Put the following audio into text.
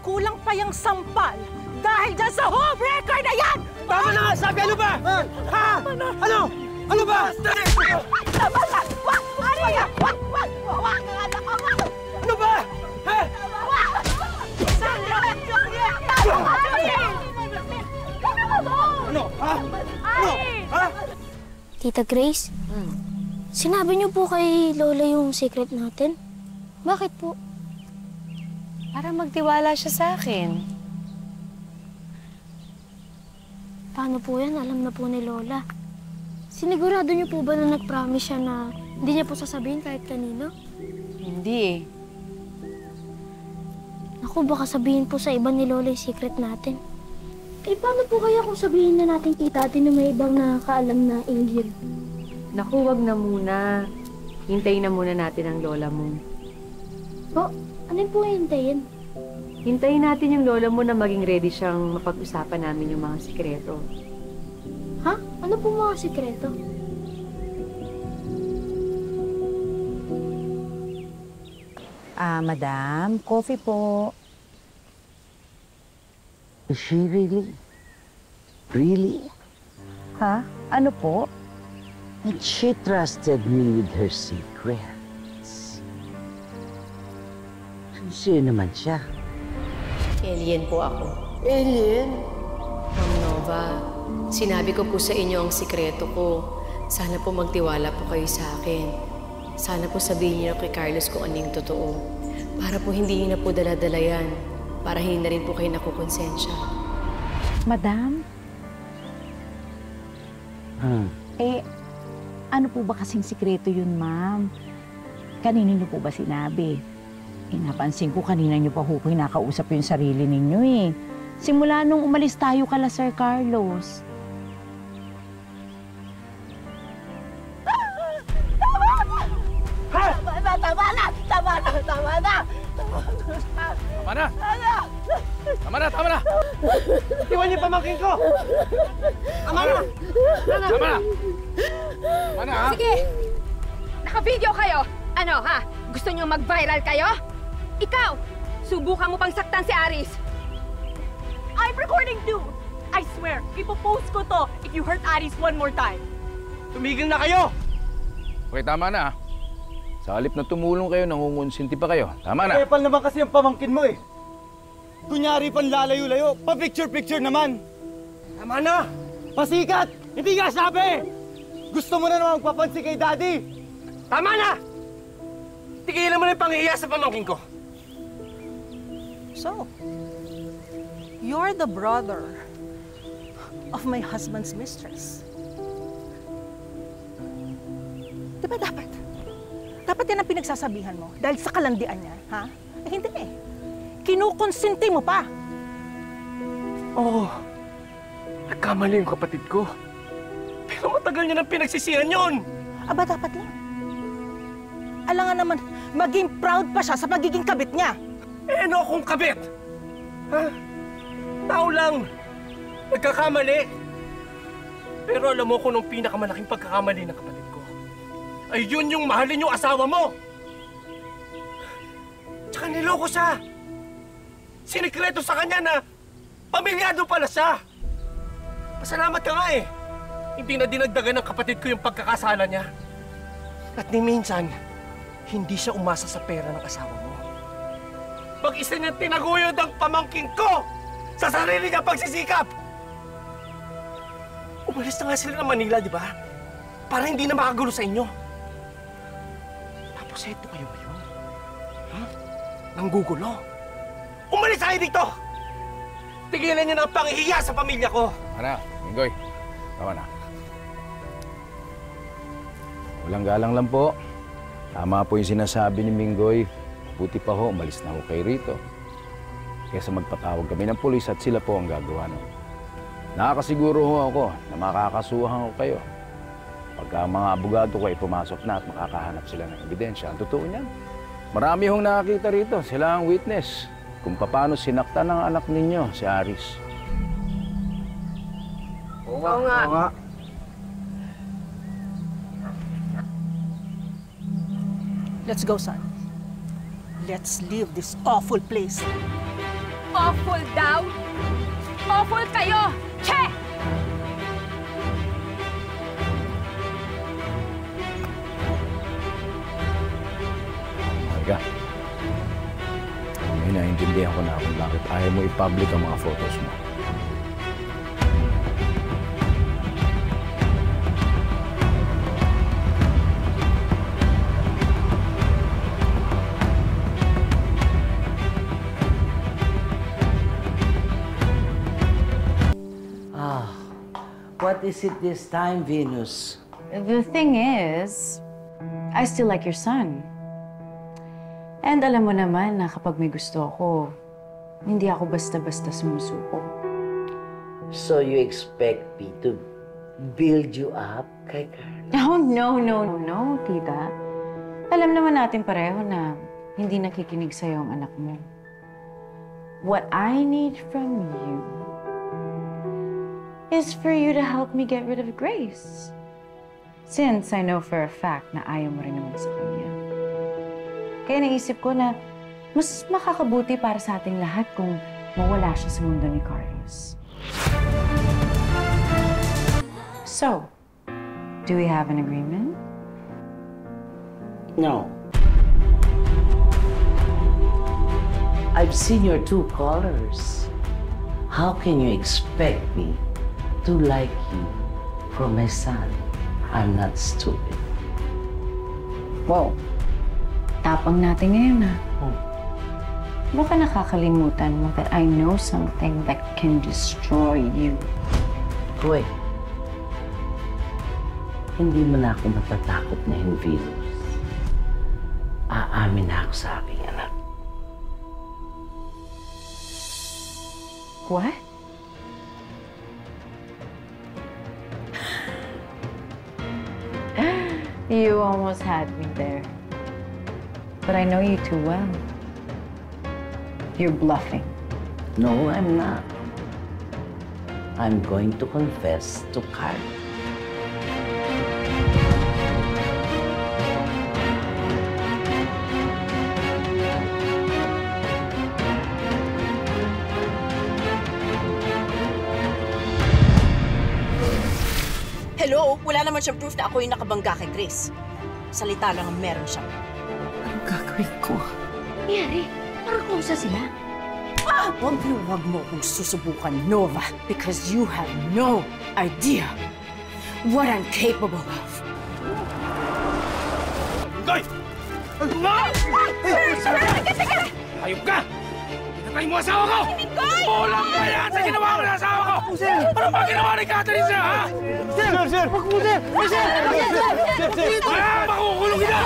kulang pa yung sampal dahil dyan sa home record na yan! Tama na nga! Sabi, ano ba? Ha? Ano? Ano ba? Tama na! Wag! Ano yan? Wag! Wag! Wag! Ano ba? Ha? Sandra! Ano? Ha? Ano? Ha? Tita Grace, sinabi niyo po kay Lola yung secret natin? Bakit po? Para magtiwala siya sa akin. Paano po yan? Alam na po ni Lola. Sinigurado niyo po ba na nag-promise siya na hindi niya po sasabihin kahit kanino? Hindi eh. Naku, baka sabihin po sa iba ni Lola yung secret natin. Eh, paano po kaya kung sabihin na natin kay Tati na may ibang nakakaalam na angel? Naku, wag na muna. Hintayin na muna natin ang lola mo. Po, ano po hintayin? Hintayin natin yung lola mo na maging ready siyang mapag-usapan namin yung mga sikreto. Ha? Ano po mga sikreto? Madam, coffee po. Is she really? Really? Ha? Ano po? And she trusted me with her secrets. Sino naman siya? Alien po ako. Alien? Ma'am Nova, sinabi ko po sa inyo ang sikreto ko. Sana po magtiwala po kayo sa akin. Sana po sabihin niyo kay Carlos kung anong totoo. Para po hindi niyo na po dala-dala yan. Para hindi na rin po kayo nakukonsensya. Madam? Eh, ano po ba kasing sikreto yun, ma'am? Kanino niyo po ba sinabi? Eh, napansin ko kanina niyo pa po kinakausap yung sarili ninyo eh. Simula nung umalis tayo kala Sir Carlos. Tama na! Iwan niyo pamangkin ko! Tama na! Sige! Naka-video kayo! Ano, ha? Gusto niyo mag-viral kayo? Ikaw! Subukan mo pang saktan si Aris! I'm recording too! I swear, ipopost ko to if you hurt Aris one more time. Tumigil na kayo! Okay, tama na. Sa halip na tumulong kayo, nangungonsinti pa kayo. Tama na. Epal naman kasi ang pamangkin mo eh. Kunyari pang lalayo-layo, pa-picture-picture naman. Tama na! Pasikat! Hindi nga sabi! Gusto mo na naman magpapansin kay Daddy. Tama na! Tigilan mo na yung panghihiya sa pamangkin ko. So, you're the brother of my husband's mistress. Diba dapat? Dapat yan ang pinagsasabihan mo dahil sa kalandian niya, ha? Eh, hindi eh. Kinukonsinti mo pa. Oo. Nagkamali yung kapatid ko. Pero matagal niya nang pinagsisihan yun. Aba, dapat lang. Alangan naman, maging proud pa siya sa pagiging kabit niya. Eh, ano akong kabit? Ha? Tao lang. Nagkakamali. Pero alam mo kung anong pinakamalaking pagkakamali ng kapatid ko. Ay yun yung mahalin yung asawa mo. Tsaka niloko siya. Sinikreto sa kanya na pamilyado pala siya. Pasalamat ka nga eh. Hindi na dinagdagan ng kapatid ko yung pagkakasala niya. At ni minsan, hindi siya umasa sa pera ng asawa mo. Mag-isa niyang tinaguyod ang pamangkin ko sa sarili niya pagsisikap. Umalis na nga sila ng Manila, di ba? Para hindi na makagulo sa inyo. Tapos eto kayo ngayon. Ha? Nanggugulo. Umalis tayo dito! Tigilan niyo na ang panghihiya sa pamilya ko! Ano, Minggoy? Tama na. Walang galang lang po. Tama po yung sinasabi ni Minggoy. Buti pa ho, umalis na ho kayo rito. Kaysa magpatawag kami ng pulis at sila po ang gagawa nun. Nakakasiguro ho ako na makakasuhan ko kayo. Pagka mga abogado ko ay pumasok na at makakahanap sila ng ebidensya. Ang totoo niyan. Marami hong nakakita rito. Sila ang witness kung paano sinaktan ng anak ninyo, si Aris. Oo nga. Let's go, son. Let's leave this awful place. Awful daw? Awful kayo! Che! Marga, may naiintindihan ko na kung bakit ayaw mo i-public ang mga photos mo. What is it this time, Venus? The thing is, I still like your son. And alam mo naman na kapag may gusto ako, hindi ako basta-basta sumusuko. So you expect me to build you up kay Carla? Oh, no, tita. Alam naman natin pareho na hindi nakikinig sa'yo ang anak mo. What I need from you is for you to help me get rid of Grace. Since I know for a fact na ayaw mo rin naman sa kanya. Kaya naisip ko na mas makakabuti para sa ating lahat kung mawala siya sa mundo ni Carlos. So, do we have an agreement? No. I've seen your true colors. How can you expect me to like you from my son? I'm not stupid. Wow. Tapang natin ngayon, ha? Baka nakakalimutan mo that I know something that can destroy you. Hoy, hindi mo na ako matatakot na yung Venus. Aamin na ako sa aking anak. What? You almost had me there. But I know you too well. You're bluffing. No, I'm not. I'm going to confess to Carla. Hello? Wala naman siyang proof na ako yung nakabangga kay Grace. Salita lang ang meron siya. Anong gagawin ko? Nangyari? Parang kusa sila. Huwag mo akong susubukan, Nova, because you have no idea what I'm capable of. Goy! Ayok ka! Pinatay mo asawa ko! Kulang pa yan sa ginawa ko ng asawa ko! Ano ba ginawa ni Catherine sa'yo, ha? Sir! Wag po, sir! Sir! Wala! Makukulong kita!